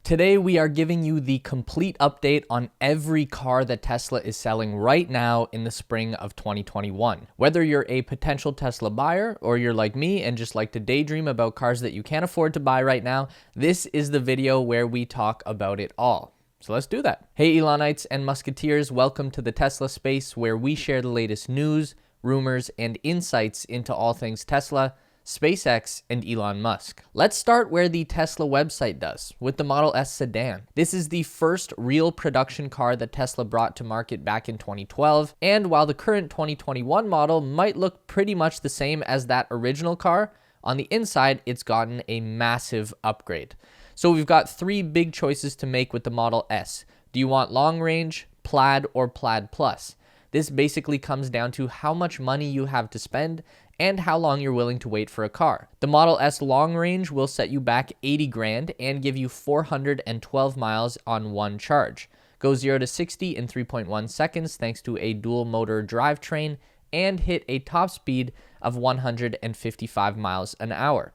Today, we are giving you the complete update on every car that Tesla is selling right now in the spring of 2021. Whether you're a potential Tesla buyer or you're like me and just like to daydream about cars that you can't afford to buy right now, this is the video where we talk about it all. So let's do that. Hey Elonites and Musketeers, welcome to the Tesla space where we share the latest news, rumors, and insights into all things Tesla, SpaceX, and Elon Musk. Let's start where the Tesla website does, with the Model S sedan. This is the first real production car that Tesla brought to market back in 2012, and while the current 2021 model might look pretty much the same as that original car, on the inside, it's gotten a massive upgrade. So we've got three big choices to make with the Model S. Do you want long range, Plaid, or Plaid Plus? This basically comes down to how much money you have to spend and how long you're willing to wait for a car. The Model S long range will set you back 80 grand and give you 412 miles on one charge. Go 0 to 60 in 3.1 seconds thanks to a dual motor drivetrain and hit a top speed of 155 miles an hour.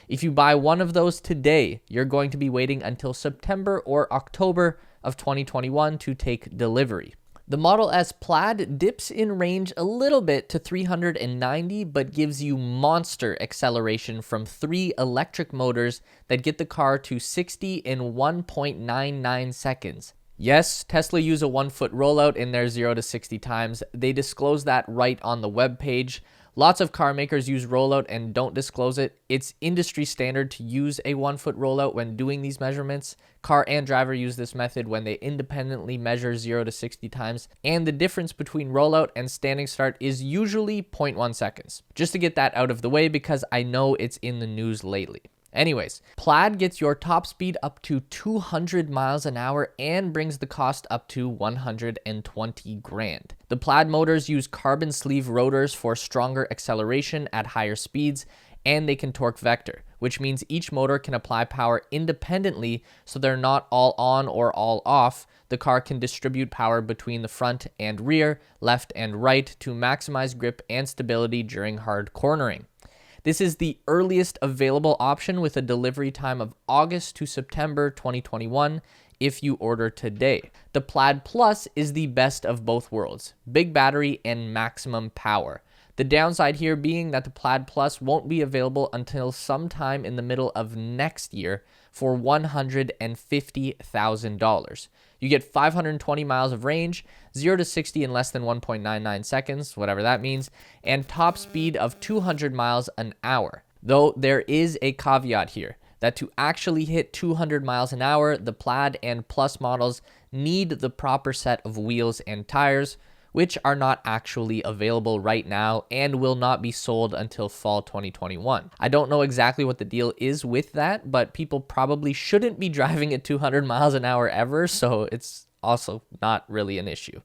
If you buy one of those today, you're going to be waiting until September or October of 2021 to take delivery. The Model S Plaid dips in range a little bit to 390, but gives you monster acceleration from 3 electric motors that get the car to 60 in 1.99 seconds. Yes, Tesla use a 1-foot rollout in their 0 to 60 times. They disclose that right on the web page. Lots of car makers use rollout and don't disclose it. It's industry standard to use a 1-foot rollout when doing these measurements. Car and driver use this method when they independently measure 0 to 60 times, and the difference between rollout and standing start is usually 0.1 seconds. Just to get that out of the way because I know it's in the news lately. Anyways, Plaid gets your top speed up to 200 miles an hour and brings the cost up to 120 grand. The Plaid motors use carbon sleeve rotors for stronger acceleration at higher speeds, and they can torque vector, which means each motor can apply power independently so they're not all on or all off. The car can distribute power between the front and rear, left and right to maximize grip and stability during hard cornering. This is the earliest available option with a delivery time of August to September 2021 if you order today. The Plaid Plus is the best of both worlds, big battery and maximum power. The downside here being that the Plaid Plus won't be available until sometime in the middle of next year for $150,000. You get 520 miles of range, 0 to 60 in less than 1.99 seconds, whatever that means, and top speed of 200 miles an hour. Though there is a caveat here, that to actually hit 200 miles an hour, the Plaid and Plus models need the proper set of wheels and tires, which are not actually available right now and will not be sold until fall 2021. I don't know exactly what the deal is with that, but people probably shouldn't be driving at 200 miles an hour ever, so it's also not really an issue.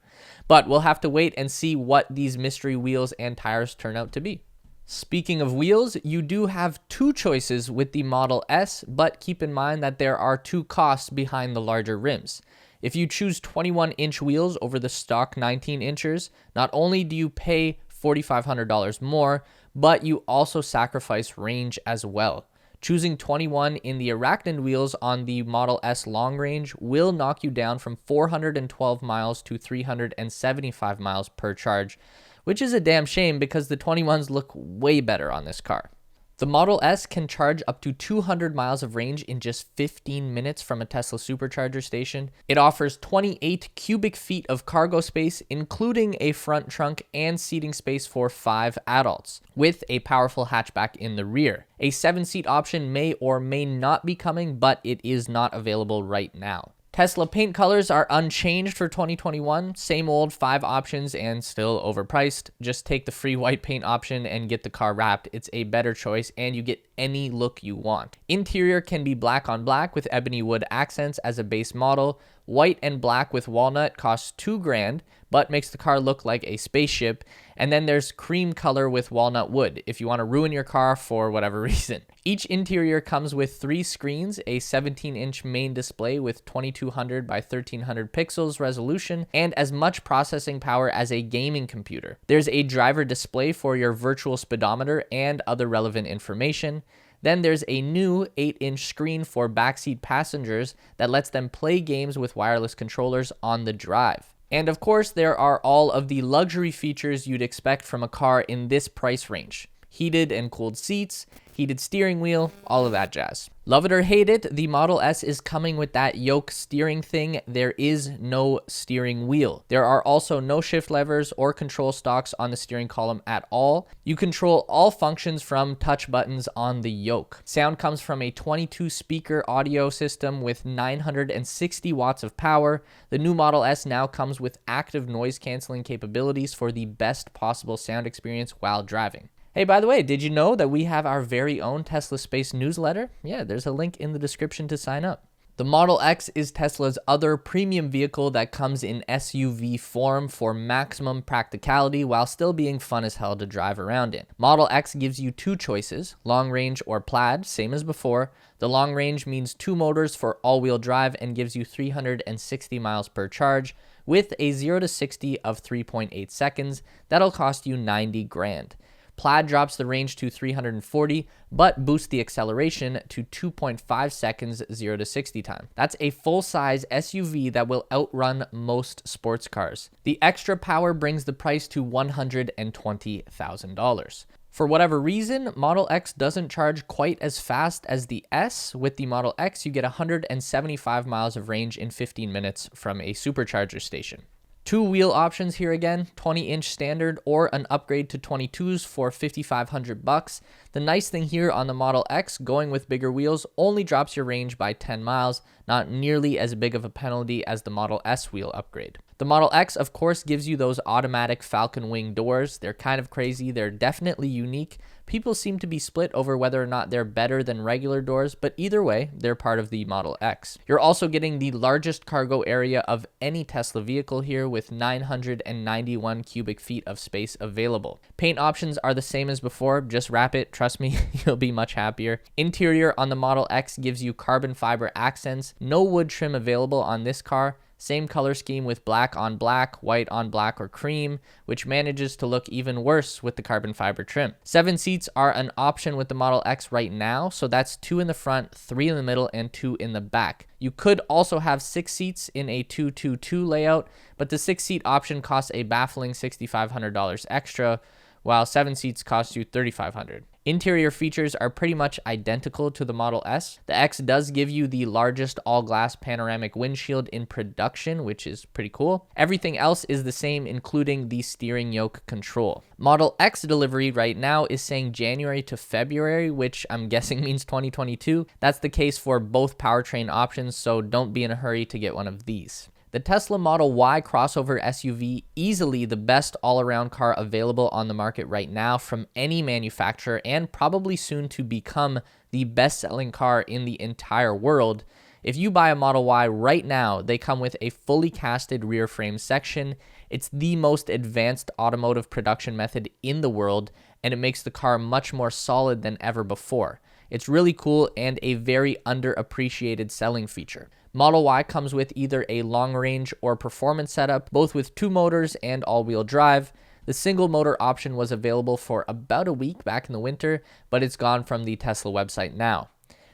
But we'll have to wait and see what these mystery wheels and tires turn out to be. Speaking of wheels, you do have two choices with the Model S, but keep in mind that there are two costs behind the larger rims. If you choose 21-inch wheels over the stock 19 inches, not only do you pay $4,500 more, but you also sacrifice range as well. Choosing 21 in the Arachnid wheels on the Model S long range will knock you down from 412 miles to 375 miles per charge, which is a damn shame because the 21s look way better on this car. The Model S can charge up to 200 miles of range in just 15 minutes from a Tesla Supercharger station. It offers 28 cubic feet of cargo space, including a front trunk and seating space for 5 adults, with a powerful hatchback in the rear. A 7-seat option may or may not be coming, but it is not available right now. Tesla paint colors are unchanged for 2021. Same old 5 options and still overpriced. Just take the free white paint option and get the car wrapped. It's a better choice and you get any look you want. Interior can be black on black with ebony wood accents as a base model. White and black with walnut costs $2 grand, but makes the car look like a spaceship. And then there's cream color with walnut wood if you want to ruin your car for whatever reason. Each interior comes with 3 screens, a 17-inch main display with 2200 by 1300 pixels resolution, and as much processing power as a gaming computer. There's a driver display for your virtual speedometer and other relevant information. Then there's a new 8-inch screen for backseat passengers that lets them play games with wireless controllers on the drive. And of course, there are all of the luxury features you'd expect from a car in this price range. Heated and cooled seats, heated steering wheel, all of that jazz. Love it or hate it, the Model S is coming with that yoke steering thing. There is no steering wheel. There are also no shift levers or control stalks on the steering column at all. You control all functions from touch buttons on the yoke. Sound comes from a 22-speaker audio system with 960 watts of power. The new Model S now comes with active noise canceling capabilities for the best possible sound experience while driving. Hey, by the way, did you know that we have our very own Tesla Space newsletter? Yeah, there's a link in the description to sign up. The Model X is Tesla's other premium vehicle that comes in SUV form for maximum practicality while still being fun as hell to drive around in. Model X gives you two choices, long range or plaid, same as before. The long range means 2 motors for all-wheel drive and gives you 360 miles per charge with a 0 to 60 of 3.8 seconds. That'll cost you 90 grand. Plaid drops the range to 340, but boosts the acceleration to 2.5 seconds 0 to 60 time. That's a full-size SUV that will outrun most sports cars. The extra power brings the price to $120,000. For whatever reason, Model X doesn't charge quite as fast as the S. With the Model X, you get 175 miles of range in 15 minutes from a Supercharger station. 2 wheel options here again, 20-inch standard or an upgrade to 22s for $5,500. The nice thing here on the Model X, going with bigger wheels only drops your range by 10 miles, not nearly as big of a penalty as the Model S wheel upgrade. The Model X, of course, gives you those automatic Falcon Wing doors. They're kind of crazy. They're definitely unique. People seem to be split over whether or not they're better than regular doors, but either way, they're part of the Model X. You're also getting the largest cargo area of any Tesla vehicle here with 991 cubic feet of space available. Paint options are the same as before. Just wrap it. Trust me, you'll be much happier. Interior on the Model X gives you carbon fiber accents. No wood trim available on this car. Same color scheme with black on black, white on black, or cream, which manages to look even worse with the carbon fiber trim. 7 seats are an option with the Model X right now, so that's 2 in the front, 3 in the middle, and 2 in the back. You could also have 6 seats in a 2-2-2 layout, but the 6-seat option costs a baffling $6,500 extra, while 7 seats cost you $3,500. Interior features are pretty much identical to the Model S. The X does give you the largest all-glass panoramic windshield in production, which is pretty cool. Everything else is the same, including the steering yoke control. Model X delivery right now is saying January to February, which I'm guessing means 2022. That's the case for both powertrain options, so don't be in a hurry to get one of these. The Tesla Model Y crossover SUV, easily the best all-around car available on the market right now from any manufacturer, and probably soon to become the best-selling car in the entire world. If you buy a Model Y right now, they come with a fully casted rear frame section. It's the most advanced automotive production method in the world, and it makes the car much more solid than ever before. It's really cool and a very underappreciated selling feature. Model Y comes with either a long-range or performance setup, both with 2 motors and all-wheel drive. The single motor option was available for about a week back in the winter, but it's gone from the Tesla website now.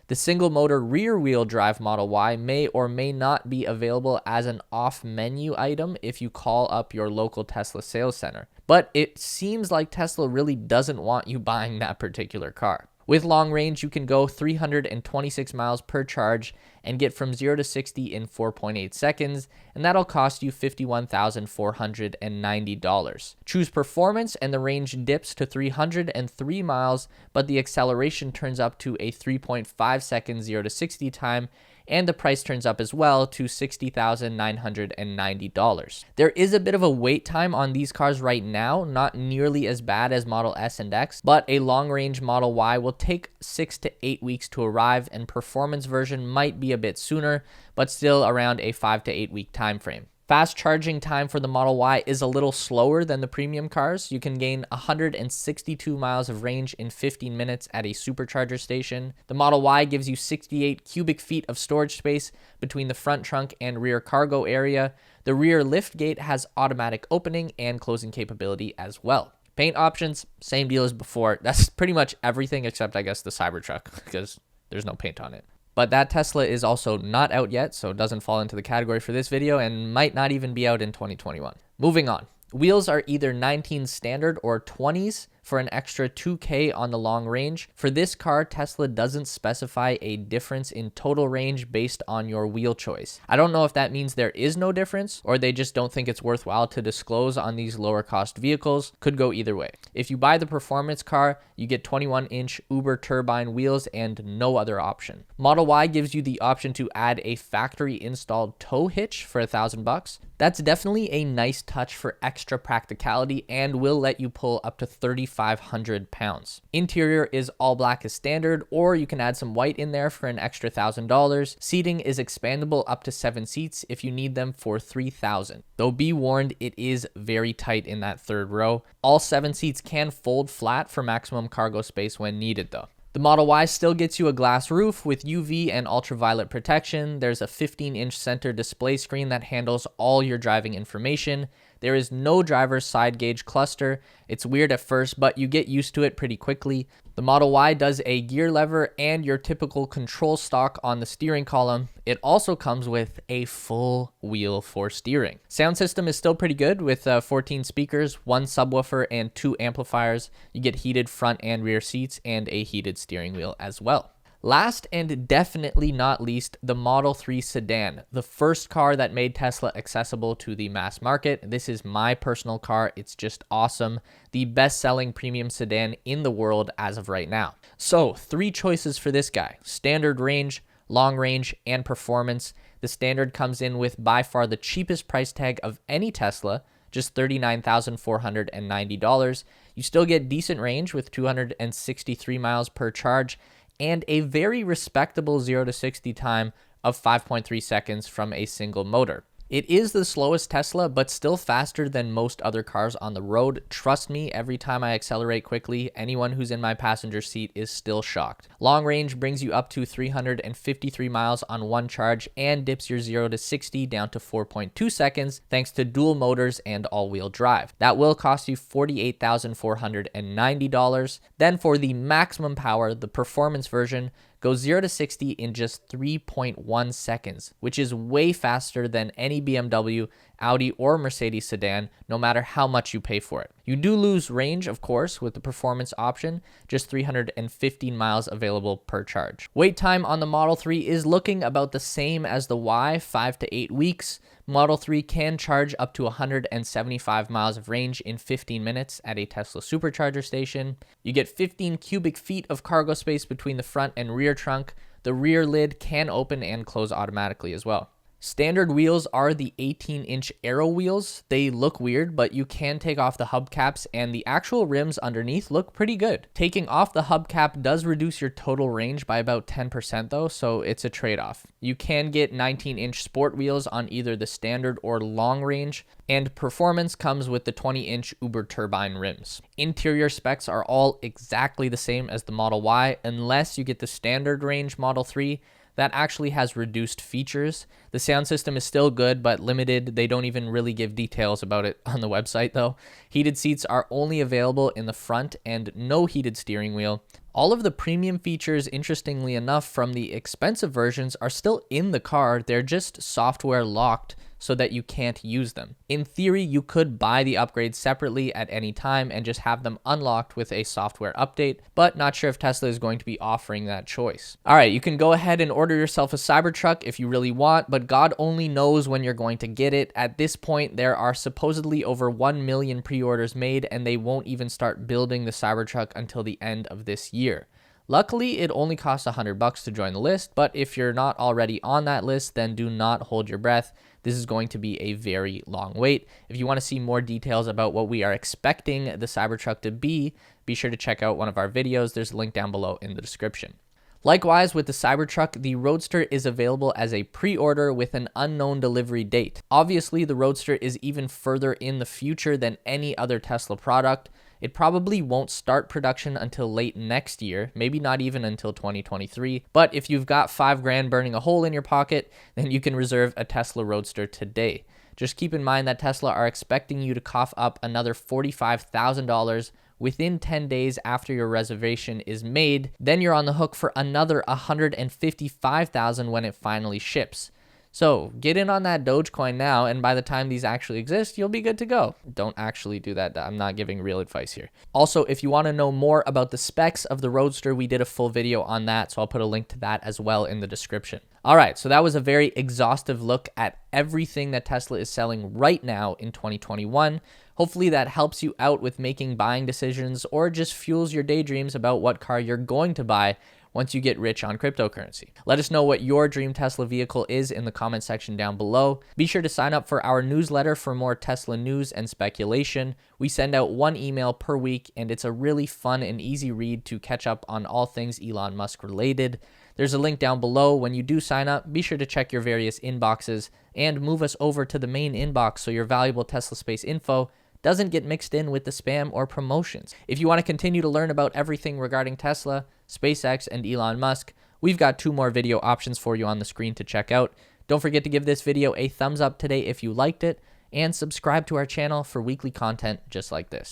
The single motor rear-wheel drive Model Y may or may not be available as an off-menu item if you call up your local Tesla sales center. But it seems like Tesla really doesn't want you buying that particular car. With long range, you can go 326 miles per charge and get from 0 to 60 in 4.8 seconds, and that'll cost you $51,490. Choose performance and the range dips to 303 miles, but the acceleration turns up to a 3.5 second 0 to 60 time, and the price turns up as well to $60,990. There is a bit of a wait time on these cars right now, not nearly as bad as Model S and X, but a long-range Model Y will take 6 to 8 weeks to arrive, and performance version might be a bit sooner, but still around a 5 to 8 week time frame. Fast charging time for the Model Y is a little slower than the premium cars. You can gain 162 miles of range in 15 minutes at a Supercharger station. The Model Y gives you 68 cubic feet of storage space between the front trunk and rear cargo area. The rear liftgate has automatic opening and closing capability as well. Paint options, same deal as before. That's pretty much everything except, I guess, the Cybertruck, because there's no paint on it. But that Tesla is also not out yet, so it doesn't fall into the category for this video and might not even be out in 2021. Moving on. Wheels are either 19 standard or 20s for an extra 2K on the long range. For this car, Tesla doesn't specify a difference in total range based on your wheel choice. I don't know if that means there is no difference or they just don't think it's worthwhile to disclose on these lower cost vehicles. Could go either way. If you buy the performance car, you get 21-inch Uber turbine wheels and no other option. Model Y gives you the option to add a factory installed tow hitch for $1,000. That's definitely a nice touch for extra practicality and will let you pull up to 3,500 pounds. Interior is all black as standard, or you can add some white in there for an extra $1,000. Seating is expandable up to 7 seats if you need them for $3,000. Though be warned, it is very tight in that third row. All 7 seats can fold flat for maximum cargo space when needed though. The Model Y still gets you a glass roof with UV and ultraviolet protection. There's a 15-inch center display screen that handles all your driving information. There is no driver's side gauge cluster. It's weird at first, but you get used to it pretty quickly. The Model Y does a gear lever and your typical control stalk on the steering column. It also comes with a full wheel for steering. Sound system is still pretty good with 14 speakers, 1 subwoofer, and 2 amplifiers. You get heated front and rear seats and a heated steering wheel as well. Last and definitely not least, the Model 3 Sedan, the first car that made Tesla accessible to the mass market. This is my personal car. It's just awesome. The best-selling premium sedan in the world as of right now. So, 3 choices for this guy: standard range, long range, and performance. The standard comes in with by far the cheapest price tag of any Tesla, just $39,490. You still get decent range with 263 miles per charge, and a very respectable 0 to 60 time of 5.3 seconds from a single motor. It is the slowest Tesla, but still faster than most other cars on the road. Trust me, every time I accelerate quickly, anyone who's in my passenger seat is still shocked. Long range brings you up to 353 miles on one charge and dips your 0 to 60 down to 4.2 seconds thanks to dual motors and all-wheel drive. That will cost you $48,490. Then for the maximum power, the performance version goes 0 to 60 in just 3.1 seconds, which is way faster than any BMW, Audi, or Mercedes sedan, no matter how much you pay for it. You do lose range, of course, with the performance option, just 315 miles available per charge. Wait time on the Model 3 is looking about the same as the Y, 5 to 8 weeks. Model 3 can charge up to 175 miles of range in 15 minutes at a Tesla Supercharger station. You get 15 cubic feet of cargo space between the front and rear trunk. The rear lid can open and close automatically as well. Standard wheels are the 18-inch Aero wheels. They look weird, but you can take off the hubcaps and the actual rims underneath look pretty good. Taking off the hubcap does reduce your total range by about 10% though, so it's a trade-off. You can get 19-inch sport wheels on either the standard or long range, and performance comes with the 20-inch Uber turbine rims. Interior specs are all exactly the same as the Model Y, unless you get the standard range Model 3. That actually has reduced features. The sound system is still good, but limited. They don't even really give details about it on the website though. Heated seats are only available in the front and no heated steering wheel. All of the premium features, interestingly enough, from the expensive versions are still in the car. They're just software locked so that you can't use them. In theory, you could buy the upgrades separately at any time and just have them unlocked with a software update, but not sure if Tesla is going to be offering that choice. All right, you can go ahead and order yourself a Cybertruck if you really want, but God only knows when you're going to get it. At this point, there are supposedly over 1 million pre-orders made, and they won't even start building the Cybertruck until the end of this year. Luckily, it only costs $100 to join the list, but if you're not already on that list, then do not hold your breath. This is going to be a very long wait. If you want to see more details about what we are expecting the Cybertruck to be sure to check out one of our videos. There's a link down below in the description. Likewise, with the Cybertruck, the Roadster is available as a pre-order with an unknown delivery date. Obviously, the Roadster is even further in the future than any other Tesla product. It probably won't start production until late next year, maybe not even until 2023. But if you've got $5 grand burning a hole in your pocket, then you can reserve a Tesla Roadster today. Just keep in mind that Tesla are expecting you to cough up another $45,000 within 10 days after your reservation is made. Then you're on the hook for another $155,000 when it finally ships. So get in on that Dogecoin now, and by the time these actually exist, you'll be good to go. Don't actually do that. I'm not giving real advice here. Also, if you want to know more about the specs of the Roadster, we did a full video on that, so I'll put a link to that as well in the description. All right, so that was a very exhaustive look at everything that Tesla is selling right now in 2021. Hopefully that helps you out with making buying decisions or just fuels your daydreams about what car you're going to buy once you get rich on cryptocurrency. Let us know what your dream Tesla vehicle is in the comment section down below. Be sure to sign up for our newsletter for more Tesla news and speculation. We send out one email per week, and it's a really fun and easy read to catch up on all things Elon Musk related. There's a link down below. When you do sign up, be sure to check your various inboxes and move us over to the main inbox so your valuable Tesla space info doesn't get mixed in with the spam or promotions. If you want to continue to learn about everything regarding Tesla, SpaceX, and Elon Musk, we've got 2 more video options for you on the screen to check out. Don't forget to give this video a thumbs up today if you liked it, and subscribe to our channel for weekly content just like this.